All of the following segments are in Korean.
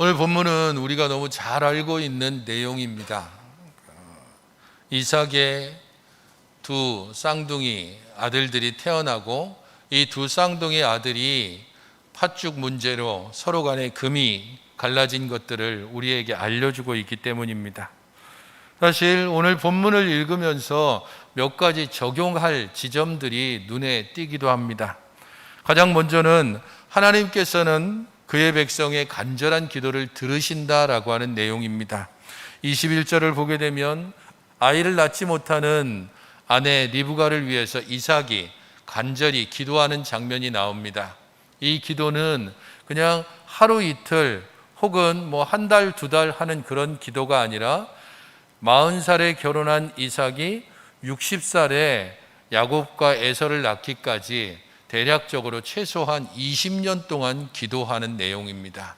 오늘 본문은 우리가 너무 잘 알고 있는 내용입니다. 이삭의 두 쌍둥이 아들들이 태어나고 이 두 쌍둥이 아들이 팥죽 문제로 서로 간에 금이 갈라진 것들을 우리에게 알려주고 있기 때문입니다. 사실 오늘 본문을 읽으면서 몇 가지 적용할 지점들이 눈에 띄기도 합니다. 가장 먼저는 하나님께서는 그의 백성의 간절한 기도를 들으신다라고 하는 내용입니다. 21절을 보게 되면 아이를 낳지 못하는 아내 리브가를 위해서 이삭이 간절히 기도하는 장면이 나옵니다. 이 기도는 그냥 하루 이틀 혹은 한 달, 두 달 하는 그런 기도가 아니라 40살에 결혼한 이삭이 60살에 야곱과 에서를 낳기까지 대략적으로 최소한 20년 동안 기도하는 내용입니다.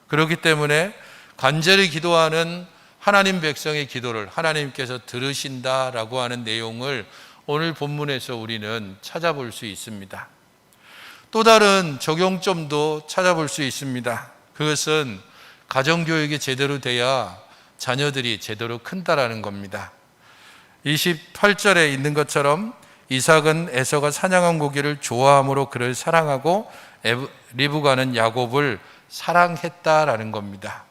그렇기 때문에 간절히 기도하는 하나님 백성의 기도를 하나님께서 들으신다라고 하는 내용을 오늘 본문에서 우리는 찾아볼 수 있습니다. 또 다른 적용점도 찾아볼 수 있습니다. 그것은 가정교육이 제대로 돼야 자녀들이 제대로 큰다라는 겁니다. 28절에 있는 것처럼 이삭은 에서가 사냥한 고기를 좋아함으로 그를 사랑하고 리브가는 야곱을 사랑했다라는 겁니다.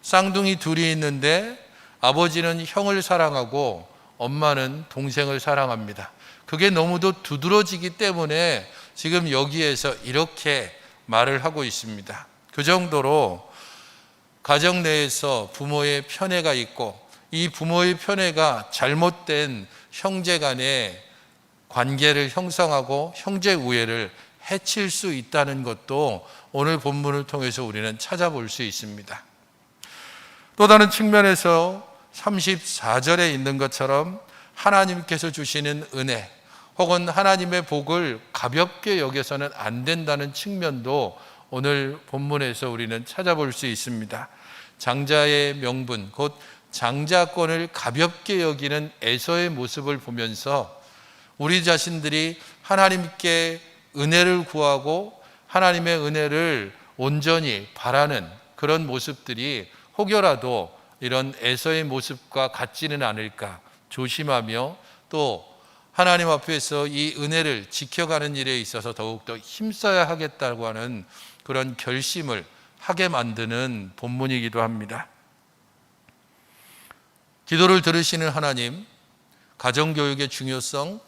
쌍둥이 둘이 있는데 아버지는 형을 사랑하고 엄마는 동생을 사랑합니다. 그게 너무도 두드러지기 때문에 지금 여기에서 이렇게 말을 하고 있습니다. 그 정도로 가정 내에서 부모의 편애가 있고 이 부모의 편애가 잘못된 형제 간의 관계를 형성하고 형제 우애를 해칠 수 있다는 것도 오늘 본문을 통해서 우리는 찾아볼 수 있습니다. 또 다른 측면에서 34절에 있는 것처럼 하나님께서 주시는 은혜 혹은 하나님의 복을 가볍게 여겨서는 안 된다는 측면도 오늘 본문에서 우리는 찾아볼 수 있습니다. 장자의 명분, 곧 장자권을 가볍게 여기는 에서의 모습을 보면서 우리 자신들이 하나님께 은혜를 구하고 하나님의 은혜를 온전히 바라는 그런 모습들이 혹여라도 이런 에서의 모습과 같지는 않을까 조심하며 또 하나님 앞에서 이 은혜를 지켜가는 일에 있어서 더욱더 힘써야 하겠다고 하는 그런 결심을 하게 만드는 본문이기도 합니다. 기도를 들으시는 하나님, 가정교육의 중요성,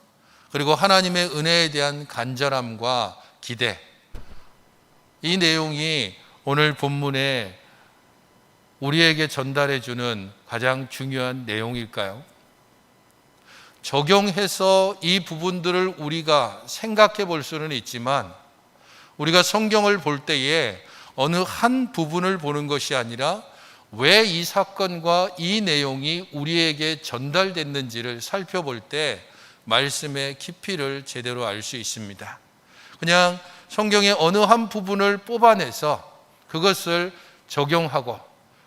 그리고 하나님의 은혜에 대한 간절함과 기대, 이 내용이 오늘 본문에 우리에게 전달해 주는 가장 중요한 내용일까요? 적용해서 이 부분들을 우리가 생각해 볼 수는 있지만 우리가 성경을 볼 때에 어느 한 부분을 보는 것이 아니라 왜 이 사건과 이 내용이 우리에게 전달됐는지를 살펴볼 때 말씀의 깊이를 제대로 알 수 있습니다. 그냥 성경의 어느 한 부분을 뽑아내서 그것을 적용하고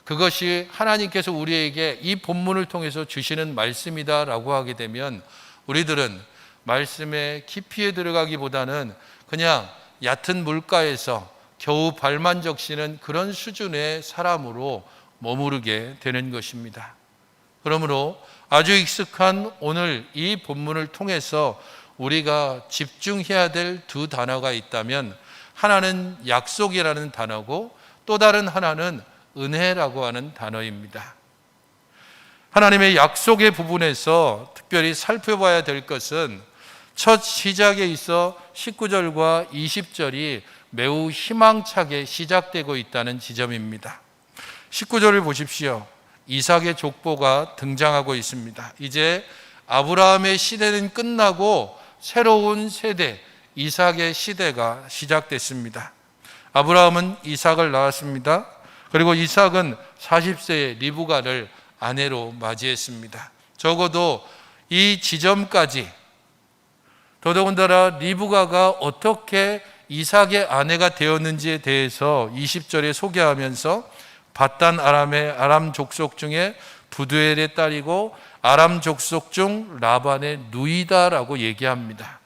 그것이 하나님께서 우리에게 이 본문을 통해서 주시는 말씀이다라고 하게 되면 우리들은 말씀의 깊이에 들어가기보다는 그냥 얕은 물가에서 겨우 발만 적시는 그런 수준의 사람으로 머무르게 되는 것입니다. 그러므로 아주 익숙한 오늘 이 본문을 통해서 우리가 집중해야 될 두 단어가 있다면 하나는 약속이라는 단어고 또 다른 하나는 은혜라고 하는 단어입니다. 하나님의 약속의 부분에서 특별히 살펴봐야 될 것은 첫 시작에 있어 19절과 20절이 매우 희망차게 시작되고 있다는 지점입니다. 19절을 보십시오. 이삭의 족보가 등장하고 있습니다. 이제 아브라함의 시대는 끝나고 새로운 세대 이삭의 시대가 시작됐습니다. 아브라함은 이삭을 낳았습니다. 그리고 이삭은 40세에 리브가를 아내로 맞이했습니다. 적어도 이 지점까지 더더군다나 리브가가 어떻게 이삭의 아내가 되었는지에 대해서 20절에 소개하면서 밧단 아람의 아람 족속 중에 부두엘의 딸이고 아람 족속 중 라반의 누이다라고 얘기합니다.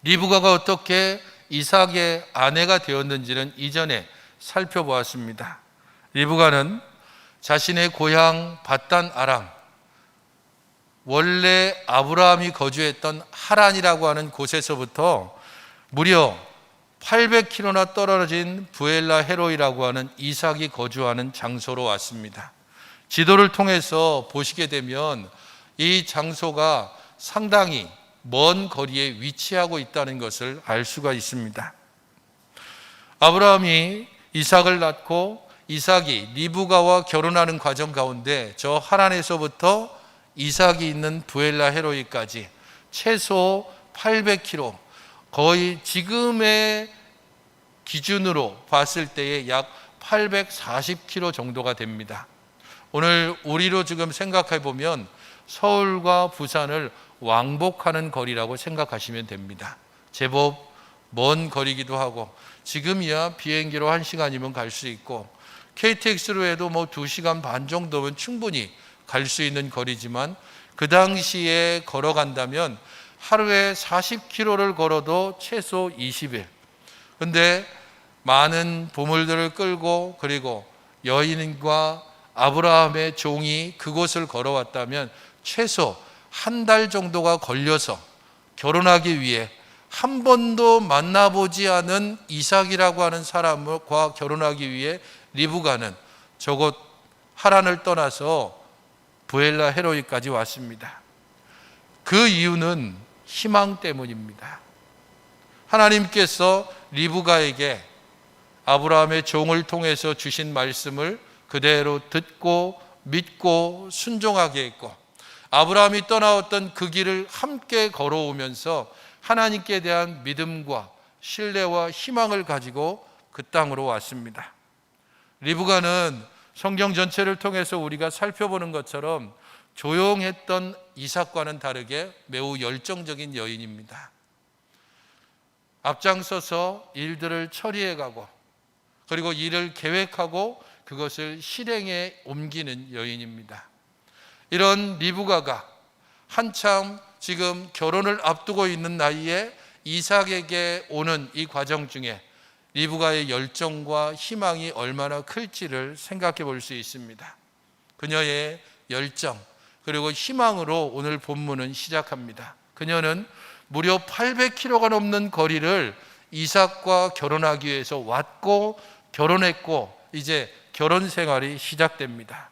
리브가가 어떻게 이삭의 아내가 되었는지는 이전에 살펴보았습니다. 리브가는 자신의 고향 밧단 아람, 원래 아브라함이 거주했던 하란이라고 하는 곳에서부터 무려 800km나 떨어진 부엘라 헤로이라고 하는 이삭이 거주하는 장소로 왔습니다. 지도를 통해서 보시게 되면 이 장소가 상당히 먼 거리에 위치하고 있다는 것을 알 수가 있습니다. 아브라함이 이삭을 낳고 이삭이 리브가와 결혼하는 과정 가운데 저 하란에서부터 이삭이 있는 부엘라 헤로이까지 최소 800km, 거의 지금의 기준으로 봤을 때에 약 840km 정도가 됩니다. 오늘 우리로 지금 생각해 보면 서울과 부산을 왕복하는 거리라고 생각하시면 됩니다. 제법 먼 거리기도 하고, 지금이야 비행기로 1시간이면 갈 수 있고 KTX로 해도 2시간 반 정도면 충분히 갈 수 있는 거리지만, 그 당시에 걸어간다면 하루에 40km를 걸어도 최소 20일. 근데 많은 보물들을 끌고, 그리고 여인과 아브라함의 종이 그곳을 걸어왔다면 최소 한 달 정도가 걸려서 결혼하기 위해 한 번도 만나보지 않은 이삭이라고 하는 사람과 결혼하기 위해 리브가는 저곳 하란을 떠나서 부엘라 헤로이까지 왔습니다. 그 이유는 희망 때문입니다. 하나님께서 리브가에게 아브라함의 종을 통해서 주신 말씀을 그대로 듣고 믿고 순종하게 했고, 아브라함이 떠나왔던 그 길을 함께 걸어오면서 하나님께 대한 믿음과 신뢰와 희망을 가지고 그 땅으로 왔습니다. 리브가는 성경 전체를 통해서 우리가 살펴보는 것처럼 조용했던 이삭과는 다르게 매우 열정적인 여인입니다. 앞장서서 일들을 처리해가고, 그리고 일을 계획하고 그것을 실행에 옮기는 여인입니다. 이런 리브가가 한참 지금 결혼을 앞두고 있는 나이에 이삭에게 오는 이 과정 중에 리브가의 열정과 희망이 얼마나 클지를 생각해 볼 수 있습니다. 그녀의 열정 그리고 희망으로 오늘 본문은 시작합니다. 그녀는 무려 800km가 넘는 거리를 이삭과 결혼하기 위해서 왔고 결혼했고, 이제 결혼 생활이 시작됩니다.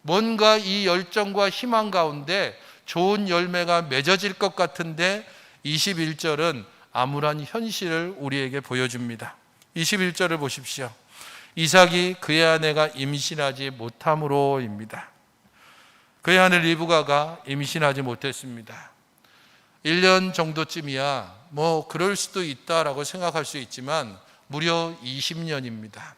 뭔가 이 열정과 희망 가운데 좋은 열매가 맺어질 것 같은데 21절은 암울한 현실을 우리에게 보여줍니다. 21절을 보십시오. 이삭이 그의 아내가 임신하지 못함으로입니다. 그의 아내 리브가가 임신하지 못했습니다. 1년 정도쯤이야 그럴 수도 있다라고 생각할 수 있지만 무려 20년입니다.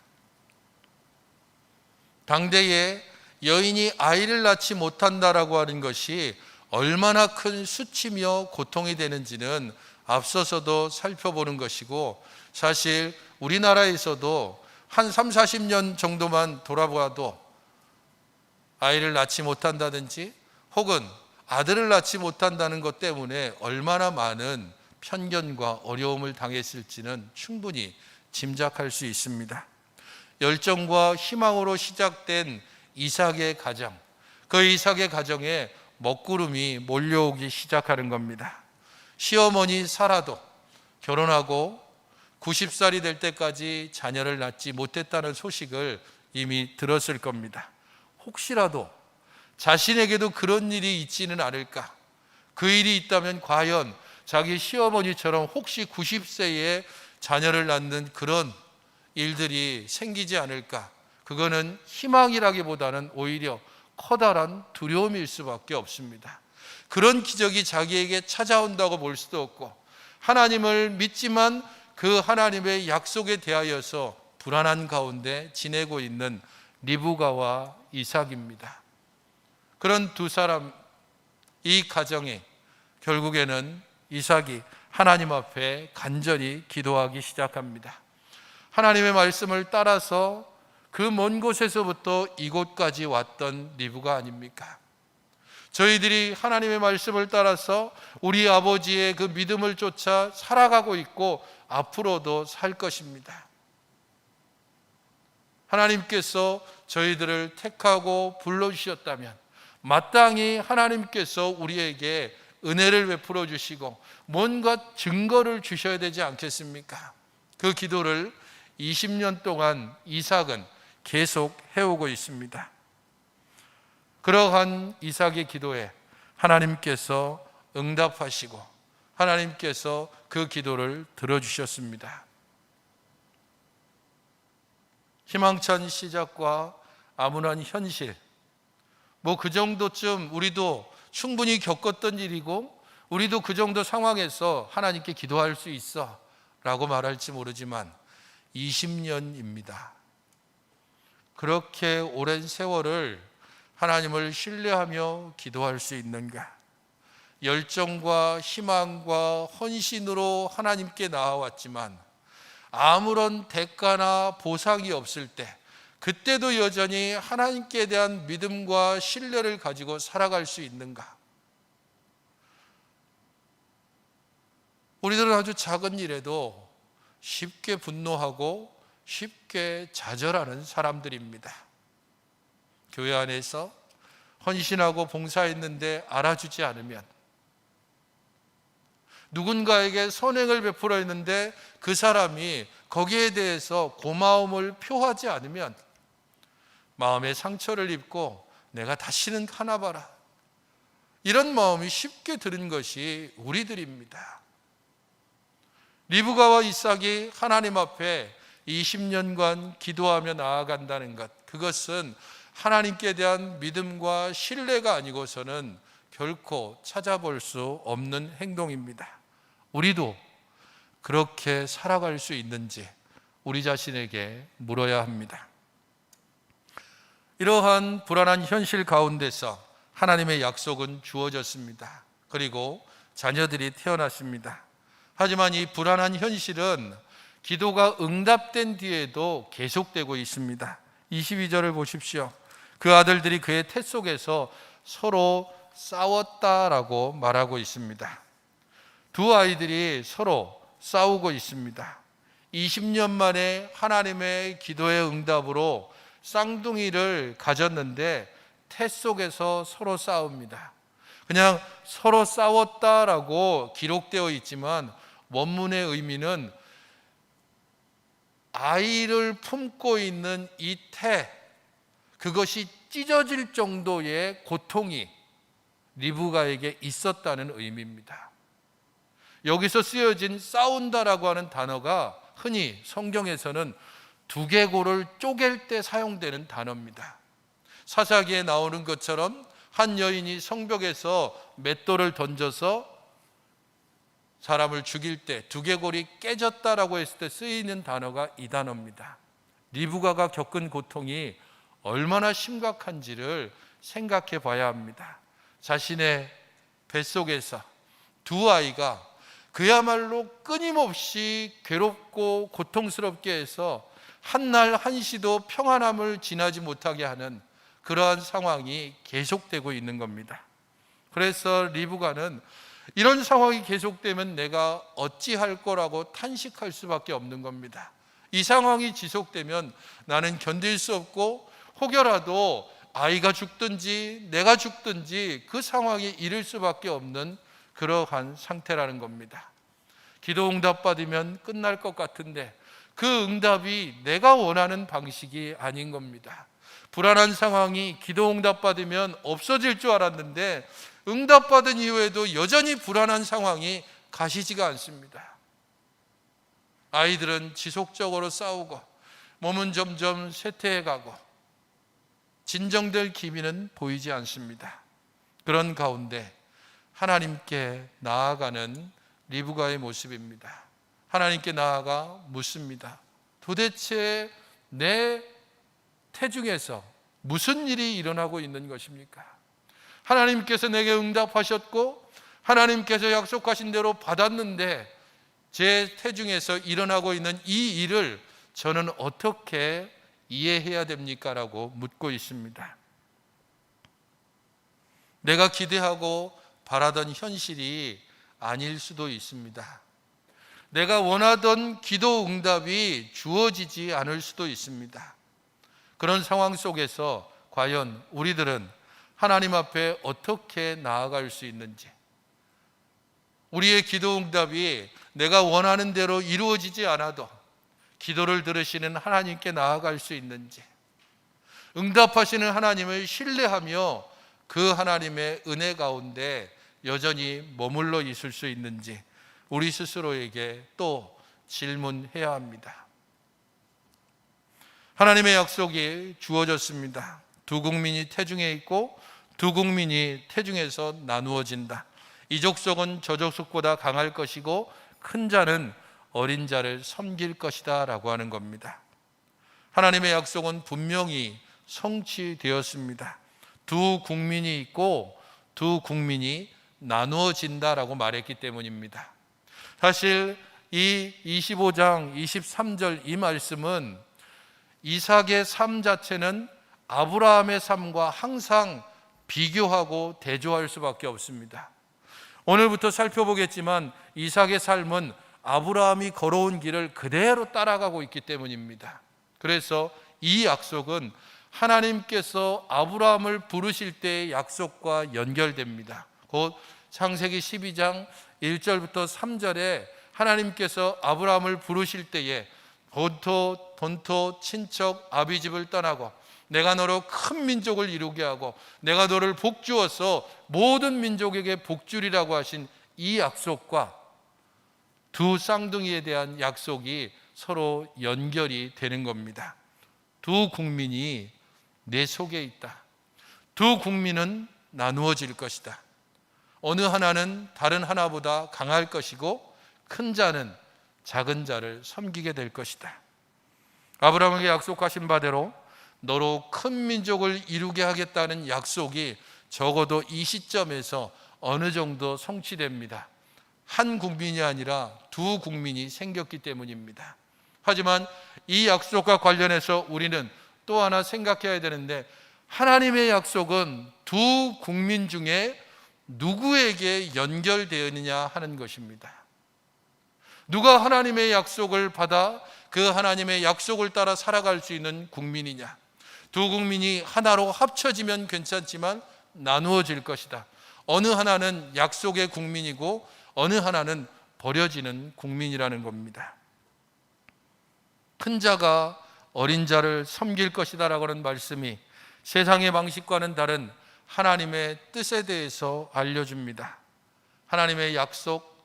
당대에 여인이 아이를 낳지 못한다라고 하는 것이 얼마나 큰 수치며 고통이 되는지는 앞서서도 살펴보는 것이고, 사실 우리나라에서도 한 30-40년 정도만 돌아보아도 아이를 낳지 못한다든지 혹은 아들을 낳지 못한다는 것 때문에 얼마나 많은 편견과 어려움을 당했을지는 충분히 짐작할 수 있습니다. 열정과 희망으로 시작된 이삭의 가정, 그 이삭의 가정에 먹구름이 몰려오기 시작하는 겁니다. 시어머니 사라도 결혼하고 90살이 될 때까지 자녀를 낳지 못했다는 소식을 이미 들었을 겁니다. 혹시라도 자신에게도 그런 일이 있지는 않을까? 그 일이 있다면 과연 자기 시어머니처럼 혹시 90세에 자녀를 낳는 그런 일들이 생기지 않을까? 그거는 희망이라기보다는 오히려 커다란 두려움일 수밖에 없습니다. 그런 기적이 자기에게 찾아온다고 볼 수도 없고, 하나님을 믿지만 그 하나님의 약속에 대하여서 불안한 가운데 지내고 있는 리브가와 이삭입니다. 그런 두 사람, 이 가정이 결국에는 이삭이 하나님 앞에 간절히 기도하기 시작합니다. 하나님의 말씀을 따라서 그 먼 곳에서부터 이곳까지 왔던 리브가 아닙니까? 저희들이 하나님의 말씀을 따라서 우리 아버지의 그 믿음을 쫓아 살아가고 있고 앞으로도 살 것입니다. 하나님께서 저희들을 택하고 불러주셨다면 마땅히 하나님께서 우리에게 은혜를 베풀어 주시고 뭔가 증거를 주셔야 되지 않겠습니까? 그 기도를 20년 동안 이삭은 계속 해오고 있습니다. 그러한 이삭의 기도에 하나님께서 응답하시고 하나님께서 그 기도를 들어주셨습니다. 희망찬 시작과 암울한 현실, 그 정도쯤 우리도 충분히 겪었던 일이고 우리도 그 정도 상황에서 하나님께 기도할 수 있어 라고 말할지 모르지만 20년입니다. 그렇게 오랜 세월을 하나님을 신뢰하며 기도할 수 있는가? 열정과 희망과 헌신으로 하나님께 나아왔지만 아무런 대가나 보상이 없을 때 그때도 여전히 하나님께 대한 믿음과 신뢰를 가지고 살아갈 수 있는가? 우리들은 아주 작은 일에도 쉽게 분노하고 쉽게 좌절하는 사람들입니다. 교회 안에서 헌신하고 봉사했는데 알아주지 않으면, 누군가에게 선행을 베풀어 했는데 그 사람이 거기에 대해서 고마움을 표하지 않으면 마음에 상처를 입고 내가 다시는 하나 봐라, 이런 마음이 쉽게 드는 것이 우리들입니다. 리브가와 이삭이 하나님 앞에 20년간 기도하며 나아간다는 것, 그것은 하나님께 대한 믿음과 신뢰가 아니고서는 결코 찾아볼 수 없는 행동입니다. 우리도 그렇게 살아갈 수 있는지 우리 자신에게 물어야 합니다. 이러한 불안한 현실 가운데서 하나님의 약속은 주어졌습니다. 그리고 자녀들이 태어났습니다. 하지만 이 불안한 현실은 기도가 응답된 뒤에도 계속되고 있습니다. 22절을 보십시오. 그 아들들이 그의 태 속에서 서로 싸웠다라고 말하고 있습니다. 두 아이들이 서로 싸우고 있습니다. 20년 만에 하나님의 기도의 응답으로 쌍둥이를 가졌는데 태 속에서 서로 싸웁니다. 그냥 서로 싸웠다라고 기록되어 있지만 원문의 의미는 아이를 품고 있는 이 태, 그것이 찢어질 정도의 고통이 리브가에게 있었다는 의미입니다. 여기서 쓰여진 싸운다라고 하는 단어가 흔히 성경에서는 두개골을 쪼갤 때 사용되는 단어입니다. 사사기에 나오는 것처럼 한 여인이 성벽에서 맷돌을 던져서 사람을 죽일 때 두개골이 깨졌다라고 했을 때 쓰이는 단어가 이 단어입니다. 리브가가 겪은 고통이 얼마나 심각한지를 생각해 봐야 합니다. 자신의 뱃속에서 두 아이가 그야말로 끊임없이 괴롭고 고통스럽게 해서 한날 한시도 평안함을 지나지 못하게 하는 그러한 상황이 계속되고 있는 겁니다. 그래서 리브가는 이런 상황이 계속되면 내가 어찌할 거라고 탄식할 수밖에 없는 겁니다. 이 상황이 지속되면 나는 견딜 수 없고 혹여라도 아이가 죽든지 내가 죽든지 그 상황에 이를 수밖에 없는 그러한 상태라는 겁니다. 기도 응답 받으면 끝날 것 같은데 그 응답이 내가 원하는 방식이 아닌 겁니다. 불안한 상황이 기도 응답 받으면 없어질 줄 알았는데 응답 받은 이후에도 여전히 불안한 상황이 가시지가 않습니다. 아이들은 지속적으로 싸우고 몸은 점점 쇠퇴해가고 진정될 기미는 보이지 않습니다. 그런 가운데 하나님께 나아가는 리브가의 모습입니다. 하나님께 나아가 묻습니다. 도대체 내 태중에서 무슨 일이 일어나고 있는 것입니까? 하나님께서 내게 응답하셨고 하나님께서 약속하신 대로 받았는데 제 태중에서 일어나고 있는 이 일을 저는 어떻게 이해해야 됩니까? 라고 묻고 있습니다. 내가 기대하고 바라던 현실이 아닐 수도 있습니다. 내가 원하던 기도 응답이 주어지지 않을 수도 있습니다. 그런 상황 속에서 과연 우리들은 하나님 앞에 어떻게 나아갈 수 있는지, 우리의 기도 응답이 내가 원하는 대로 이루어지지 않아도 기도를 들으시는 하나님께 나아갈 수 있는지, 응답하시는 하나님을 신뢰하며 그 하나님의 은혜 가운데 여전히 머물러 있을 수 있는지 우리 스스로에게 또 질문해야 합니다. 하나님의 약속이 주어졌습니다. 두 국민이 태중에 있고 두 국민이 태중에서 나누어진다. 이 족속은 저 족속보다 강할 것이고 큰 자는 어린 자를 섬길 것이다 라고 하는 겁니다. 하나님의 약속은 분명히 성취되었습니다. 두 국민이 있고 두 국민이 나누어진다라고 말했기 때문입니다. 사실 이 25장 23절 이 말씀은 이삭의 삶 자체는 아브라함의 삶과 항상 비교하고 대조할 수밖에 없습니다. 오늘부터 살펴보겠지만 이삭의 삶은 아브라함이 걸어온 길을 그대로 따라가고 있기 때문입니다. 그래서 이 약속은 하나님께서 아브라함을 부르실 때의 약속과 연결됩니다. 곧 창세기 12장 1절부터 3절에 하나님께서 아브라함을 부르실 때에 본토, 친척, 아비집을 떠나고 내가 너로 큰 민족을 이루게 하고 내가 너를 복주어서 모든 민족에게 복주리라고 하신 이 약속과 두 쌍둥이에 대한 약속이 서로 연결이 되는 겁니다. 두 국민이 내 속에 있다. 두 국민은 나누어질 것이다. 어느 하나는 다른 하나보다 강할 것이고 큰 자는 작은 자를 섬기게 될 것이다. 아브라함에게 약속하신 바대로 너로 큰 민족을 이루게 하겠다는 약속이 적어도 이 시점에서 어느 정도 성취됩니다. 한 국민이 아니라 두 국민이 생겼기 때문입니다. 하지만 이 약속과 관련해서 우리는 또 하나 생각해야 되는데, 하나님의 약속은 두 국민 중에 누구에게 연결되었느냐 하는 것입니다. 누가 하나님의 약속을 받아 그 하나님의 약속을 따라 살아갈 수 있는 국민이냐? 두 국민이 하나로 합쳐지면 괜찮지만 나누어질 것이다. 어느 하나는 약속의 국민이고 어느 하나는 버려지는 국민이라는 겁니다. 큰 자가 어린 자를 섬길 것이다 라고 하는 말씀이 세상의 방식과는 다른 하나님의 뜻에 대해서 알려줍니다. 하나님의 약속,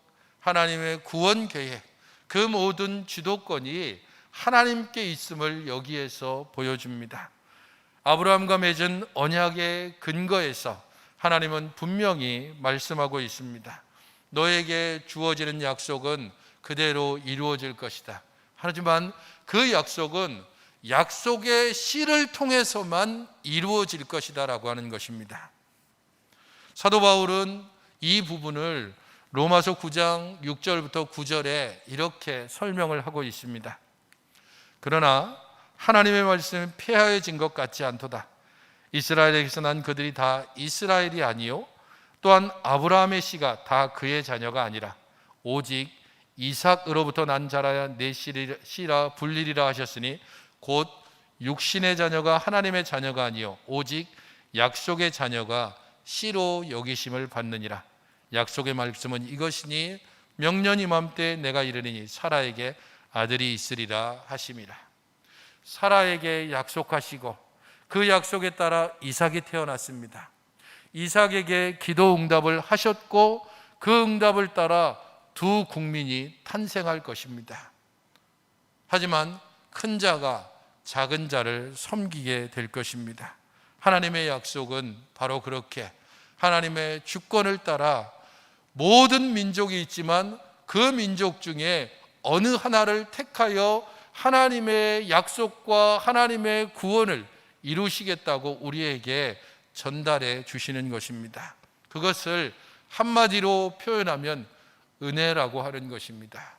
하나님의 구원 계획, 그 모든 주도권이 하나님께 있음을 여기에서 보여줍니다. 아브라함과 맺은 언약의 근거에서 하나님은 분명히 말씀하고 있습니다. 너에게 주어지는 약속은 그대로 이루어질 것이다. 하지만 그 약속은 약속의 씨를 통해서만 이루어질 것이다 라고 하는 것입니다. 사도 바울은 이 부분을 로마서 9장 6절부터 9절에 이렇게 설명을 하고 있습니다. 그러나 하나님의 말씀은 폐하여진 것 같지 않도다. 이스라엘에게서 난 그들이 다 이스라엘이 아니요 또한 아브라함의 씨가 다 그의 자녀가 아니라 오직 이삭으로부터 난 자라야 내 씨라 불리리라 하셨으니 곧 육신의 자녀가 하나님의 자녀가 아니요 오직 약속의 자녀가 씨로 여기심을 받느니라. 약속의 말씀은 이것이니 명년 이맘때 내가 이르리니 사라에게 아들이 있으리라 하심이라. 사라에게 약속하시고 그 약속에 따라 이삭이 태어났습니다. 이삭에게 기도 응답을 하셨고 그 응답을 따라 두 국민이 탄생할 것입니다. 하지만 큰 자가 작은 자를 섬기게 될 것입니다. 하나님의 약속은 바로 그렇게 하나님의 주권을 따라 모든 민족이 있지만 그 민족 중에 어느 하나를 택하여 하나님의 약속과 하나님의 구원을 이루시겠다고 우리에게 전달해 주시는 것입니다. 그것을 한마디로 표현하면 은혜라고 하는 것입니다.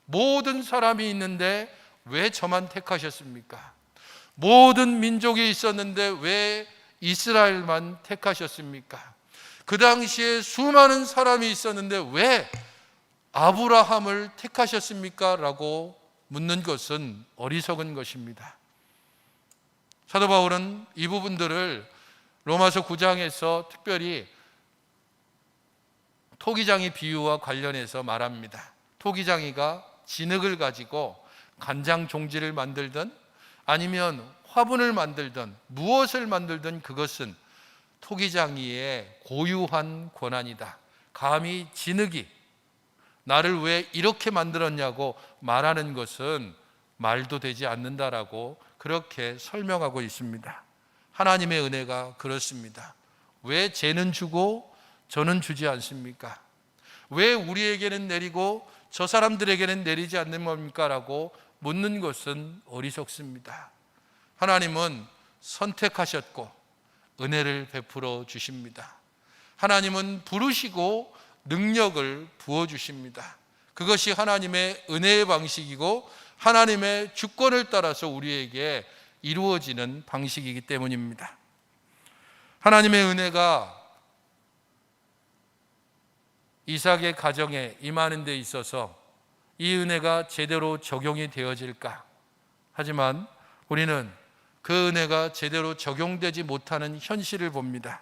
모든 사람이 있는데 왜 저만 택하셨습니까? 모든 민족이 있었는데 왜 이스라엘만 택하셨습니까? 그 당시에 수많은 사람이 있었는데 왜 아브라함을 택하셨습니까? 라고 묻는 것은 어리석은 것입니다. 사도 바울은 이 부분들을 로마서 9장에서 특별히 토기장이 비유와 관련해서 말합니다. 토기장이가 진흙을 가지고 간장 종지를 만들든 아니면 화분을 만들든 무엇을 만들든 그것은 토기장이의 고유한 권한이다. 감히 진흙이 나를 왜 이렇게 만들었냐고 말하는 것은 말도 되지 않는다라고 그렇게 설명하고 있습니다. 하나님의 은혜가 그렇습니다. 왜 쟤는 주고 저는 주지 않습니까? 왜 우리에게는 내리고 저 사람들에게는 내리지 않는 겁니까? 라고 묻는 것은 어리석습니다. 하나님은 선택하셨고 은혜를 베풀어 주십니다. 하나님은 부르시고 능력을 부어주십니다. 그것이 하나님의 은혜의 방식이고 하나님의 주권을 따라서 우리에게 이루어지는 방식이기 때문입니다. 하나님의 은혜가 이삭의 가정에 임하는 데 있어서 이 은혜가 제대로 적용이 되어질까? 하지만 우리는 그 은혜가 제대로 적용되지 못하는 현실을 봅니다.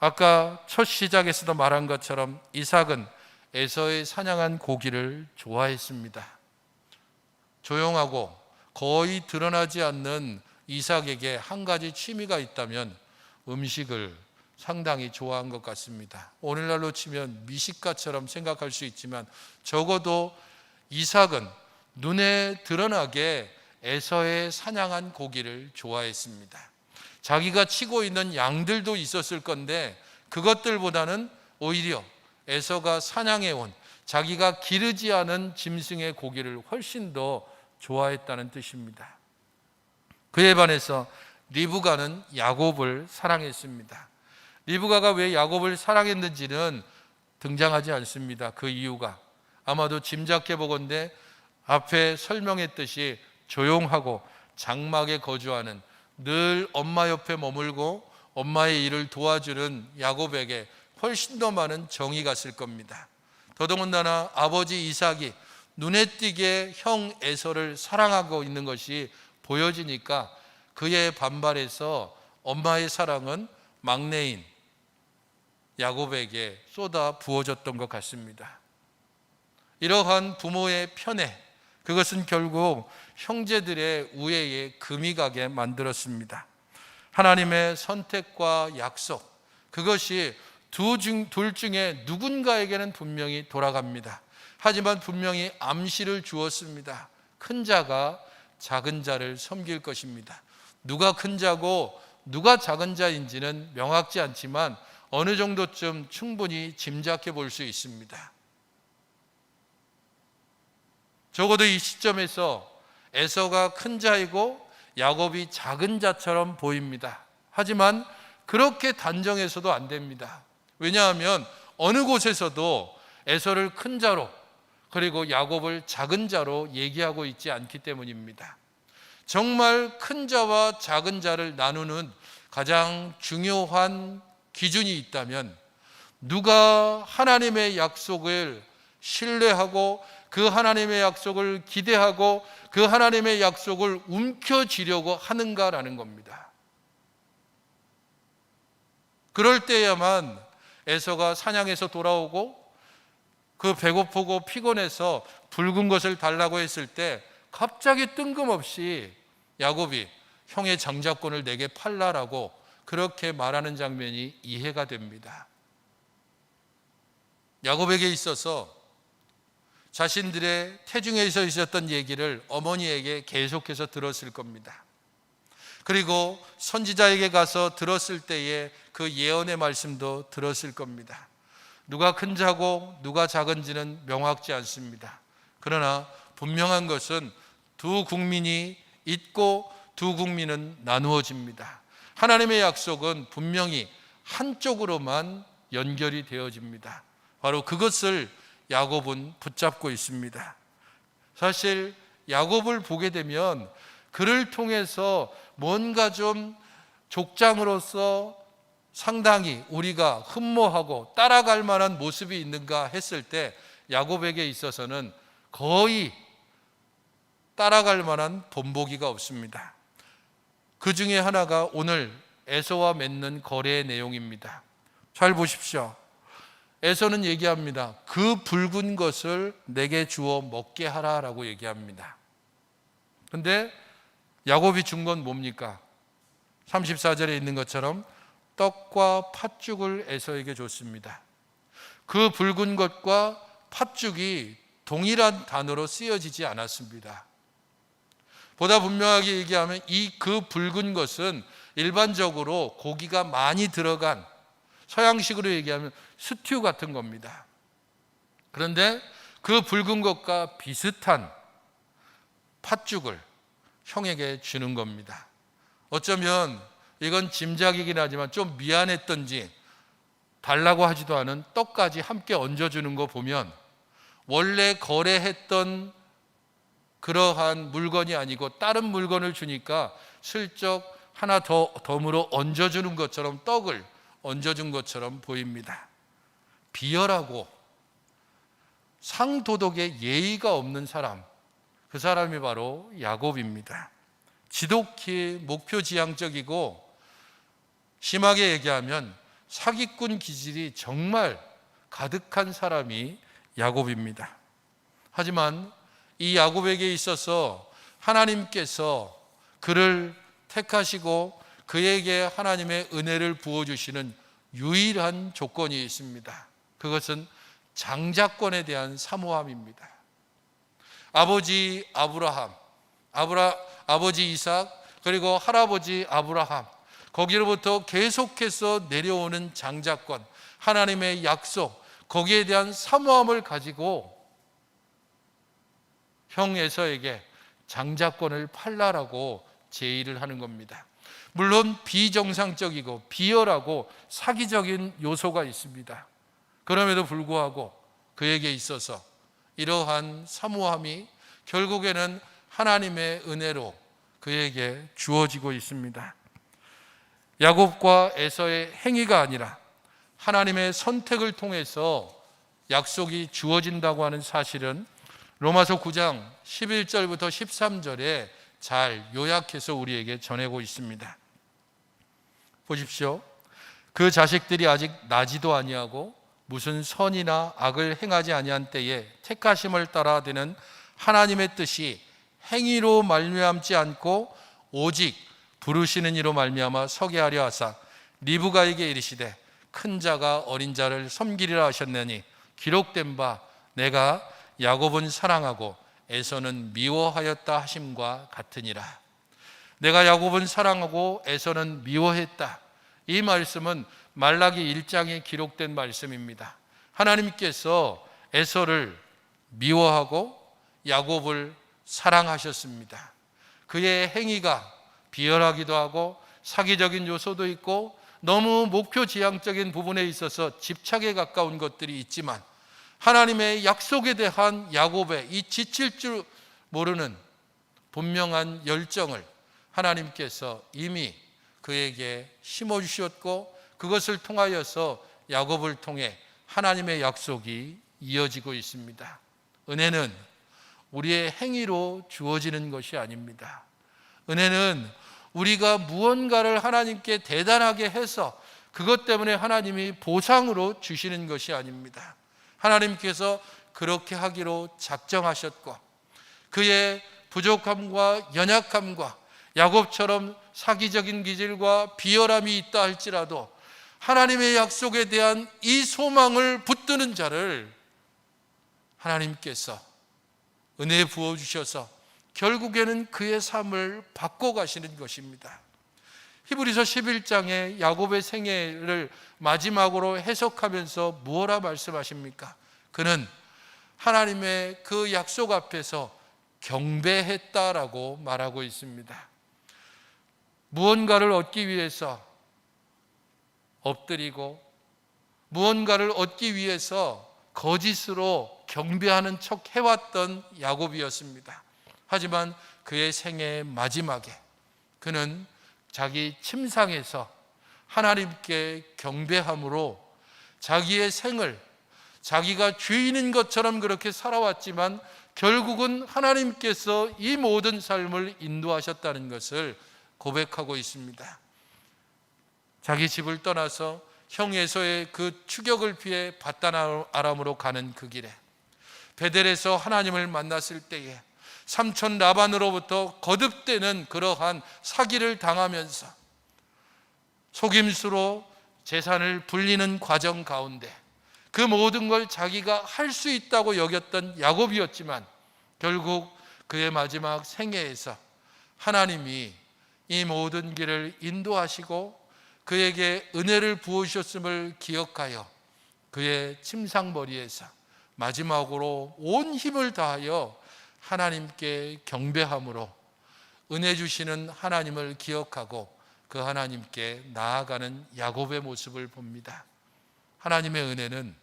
아까 첫 시작에서도 말한 것처럼 이삭은 에서의 사냥한 고기를 좋아했습니다. 조용하고 거의 드러나지 않는 이삭에게 한 가지 취미가 있다면 음식을 상당히 좋아한 것 같습니다. 오늘날로 치면 미식가처럼 생각할 수 있지만 적어도 이삭은 눈에 드러나게 에서의 사냥한 고기를 좋아했습니다. 자기가 치고 있는 양들도 있었을 건데 그것들보다는 오히려 에서가 사냥해온 자기가 기르지 않은 짐승의 고기를 훨씬 더 좋아했다는 뜻입니다. 그에 반해서 리브가는 야곱을 사랑했습니다. 리브가가 왜 야곱을 사랑했는지는 등장하지 않습니다. 그 이유가 아마도 짐작해 보건대 앞에 설명했듯이 조용하고 장막에 거주하는 늘 엄마 옆에 머물고 엄마의 일을 도와주는 야곱에게 훨씬 더 많은 정이 갔을 겁니다. 더더군다나 아버지 이삭이 눈에 띄게 형 에서를 사랑하고 있는 것이 보여지니까 그의 반발에서 엄마의 사랑은 막내인 야곱에게 쏟아 부어졌던 것 같습니다. 이러한 부모의 편애, 그것은 결국 형제들의 우애에 금이 가게 만들었습니다. 하나님의 선택과 약속, 그것이 둘 중에 누군가에게는 분명히 돌아갑니다. 하지만 분명히 암시를 주었습니다. 큰 자가 작은 자를 섬길 것입니다. 누가 큰 자고 누가 작은 자인지는 명확지 않지만 어느 정도쯤 충분히 짐작해 볼 수 있습니다. 적어도 이 시점에서 에서가 큰 자이고 야곱이 작은 자처럼 보입니다. 하지만 그렇게 단정해서도 안 됩니다. 왜냐하면 어느 곳에서도 에서를 큰 자로 그리고 야곱을 작은 자로 얘기하고 있지 않기 때문입니다. 정말 큰 자와 작은 자를 나누는 가장 중요한 기준이 있다면 누가 하나님의 약속을 신뢰하고 그 하나님의 약속을 기대하고 그 하나님의 약속을 움켜쥐려고 하는가라는 겁니다. 그럴 때야만 에서가 사냥해서 돌아오고 그 배고프고 피곤해서 붉은 것을 달라고 했을 때 갑자기 뜬금없이 야곱이 형의 장자권을 내게 팔라라고 그렇게 말하는 장면이 이해가 됩니다. 야곱에게 있어서 자신들의 태중에서 있었던 얘기를 어머니에게 계속해서 들었을 겁니다. 그리고 선지자에게 가서 들었을 때에 그 예언의 말씀도 들었을 겁니다. 누가 큰 자고 누가 작은지는 명확지 않습니다. 그러나 분명한 것은 두 국민이 있고 두 국민은 나누어집니다. 하나님의 약속은 분명히 한쪽으로만 연결이 되어집니다. 바로 그것을 야곱은 붙잡고 있습니다. 사실 야곱을 보게 되면 그를 통해서 뭔가 좀 족장으로서 상당히 우리가 흠모하고 따라갈 만한 모습이 있는가 했을 때 야곱에게 있어서는 거의 따라갈 만한 본보기가 없습니다. 그 중에 하나가 오늘 에서와 맺는 거래의 내용입니다. 잘 보십시오. 에서는 얘기합니다. 그 붉은 것을 내게 주어 먹게 하라라고 얘기합니다. 근데 야곱이 준 건 뭡니까? 34절에 있는 것처럼 떡과 팥죽을 에서에게 줬습니다. 그 붉은 것과 팥죽이 동일한 단어로 쓰여지지 않았습니다. 보다 분명하게 얘기하면 그 붉은 것은 일반적으로 고기가 많이 들어간, 서양식으로 얘기하면 스튜 같은 겁니다. 그런데 그 붉은 것과 비슷한 팥죽을 형에게 주는 겁니다. 어쩌면 이건 짐작이긴 하지만 좀 미안했던지 달라고 하지도 않은 떡까지 함께 얹어주는 거 보면 원래 거래했던 그러한 물건이 아니고 다른 물건을 주니까 슬쩍 하나 더 덤으로 얹어주는 것처럼, 떡을 얹어준 것처럼 보입니다. 비열하고 상도덕에 예의가 없는 사람, 그 사람이 바로 야곱입니다. 지독히 목표지향적이고 심하게 얘기하면 사기꾼 기질이 정말 가득한 사람이 야곱입니다. 하지만 이 야곱에게 있어서 하나님께서 그를 택하시고 그에게 하나님의 은혜를 부어주시는 유일한 조건이 있습니다. 그것은 장자권에 대한 사모함입니다. 아버지 아브라함, 아버지 이삭, 그리고 할아버지 아브라함, 거기로부터 계속해서 내려오는 장자권, 하나님의 약속, 거기에 대한 사모함을 가지고 형 에서에게 장자권을 팔라라고 제의를 하는 겁니다. 물론 비정상적이고 비열하고 사기적인 요소가 있습니다. 그럼에도 불구하고 그에게 있어서 이러한 사모함이 결국에는 하나님의 은혜로 그에게 주어지고 있습니다. 야곱과 에서의 행위가 아니라 하나님의 선택을 통해서 약속이 주어진다고 하는 사실은 로마서 9장 11절부터 13절에 잘 요약해서 우리에게 전하고 있습니다. 보십시오. 그 자식들이 아직 나지도 아니하고 무슨 선이나 악을 행하지 아니한 때에 택하심을 따라 되는 하나님의 뜻이 행위로 말미암지 않고 오직 부르시는 이로 말미암아 서게 하려 하사 리브가에게 이르시되 큰 자가 어린 자를 섬기리라 하셨느니 기록된 바 내가 야곱은 사랑하고 에서는 미워하였다 하심과 같으니라. 내가 야곱은 사랑하고 에서는 미워했다. 이 말씀은 말라기 1장에 기록된 말씀입니다. 하나님께서 에서를 미워하고 야곱을 사랑하셨습니다. 그의 행위가 비열하기도 하고 사기적인 요소도 있고 너무 목표지향적인 부분에 있어서 집착에 가까운 것들이 있지만 하나님의 약속에 대한 야곱의 이 지칠 줄 모르는 분명한 열정을 하나님께서 이미 그에게 심어주셨고 그것을 통하여서 야곱을 통해 하나님의 약속이 이어지고 있습니다. 은혜는 우리의 행위로 주어지는 것이 아닙니다. 은혜는 우리가 무언가를 하나님께 대단하게 해서 그것 때문에 하나님이 보상으로 주시는 것이 아닙니다. 하나님께서 그렇게 하기로 작정하셨고 그의 부족함과 연약함과 야곱처럼 사기적인 기질과 비열함이 있다 할지라도 하나님의 약속에 대한 이 소망을 붙드는 자를 하나님께서 은혜 부어주셔서 결국에는 그의 삶을 바꿔가시는 것입니다. 히브리서 11장에 야곱의 생애를 마지막으로 해석하면서 무엇라 말씀하십니까? 그는 하나님의 그 약속 앞에서 경배했다라고 말하고 있습니다. 무언가를 얻기 위해서 엎드리고 무언가를 얻기 위해서 거짓으로 경배하는 척 해왔던 야곱이었습니다. 하지만 그의 생애의 마지막에 그는 자기 침상에서 하나님께 경배함으로 자기의 생을 자기가 죄인인 것처럼 그렇게 살아왔지만 결국은 하나님께서 이 모든 삶을 인도하셨다는 것을 고백하고 있습니다. 자기 집을 떠나서 형 에서의 그 추격을 피해 밧단 아람으로 가는 그 길에 베델에서 하나님을 만났을 때에 삼촌 라반으로부터 거듭되는 그러한 사기를 당하면서 속임수로 재산을 불리는 과정 가운데 그 모든 걸 자기가 할 수 있다고 여겼던 야곱이었지만 결국 그의 마지막 생애에서 하나님이 이 모든 길을 인도하시고 그에게 은혜를 부으셨음을 기억하여 그의 침상머리에서 마지막으로 온 힘을 다하여 하나님께 경배함으로 은혜 주시는 하나님을 기억하고 그 하나님께 나아가는 야곱의 모습을 봅니다. 하나님의 은혜는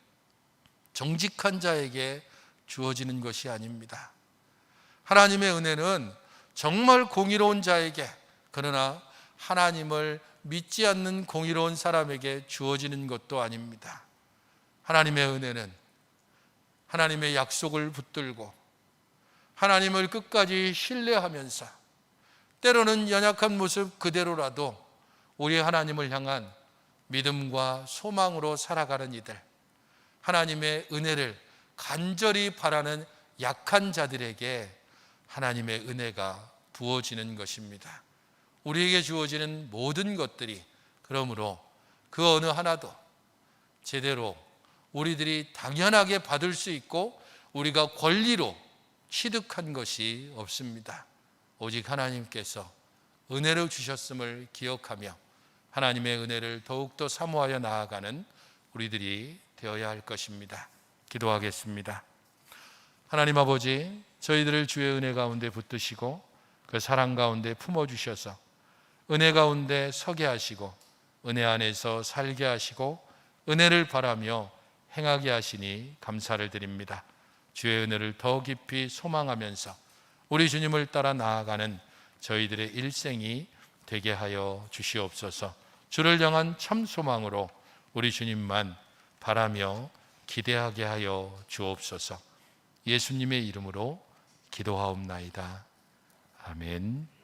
정직한 자에게 주어지는 것이 아닙니다. 하나님의 은혜는 정말 공의로운 자에게, 그러나 하나님을 믿지 않는 공의로운 사람에게 주어지는 것도 아닙니다. 하나님의 은혜는 하나님의 약속을 붙들고 하나님을 끝까지 신뢰하면서 때로는 연약한 모습 그대로라도 우리 하나님을 향한 믿음과 소망으로 살아가는 이들, 하나님의 은혜를 간절히 바라는 약한 자들에게 하나님의 은혜가 부어지는 것입니다. 우리에게 주어지는 모든 것들이 그러므로 그 어느 하나도 제대로 우리들이 당연하게 받을 수 있고 우리가 권리로 취득한 것이 없습니다. 오직 하나님께서 은혜를 주셨음을 기억하며 하나님의 은혜를 더욱더 사모하여 나아가는 우리들이 되어야 할 것입니다. 기도하겠습니다. 하나님 아버지, 저희들을 주의 은혜 가운데 붙드시고 그 사랑 가운데 품어주셔서 은혜 가운데 서게 하시고 은혜 안에서 살게 하시고 은혜를 바라며 행하게 하시니 감사를 드립니다. 주의 은혜를 더 깊이 소망하면서 우리 주님을 따라 나아가는 저희들의 일생이 되게 하여 주시옵소서. 주를 향한 참 소망으로 우리 주님만 바라며 기대하게 하여 주옵소서. 예수님의 이름으로 기도하옵나이다. 아멘.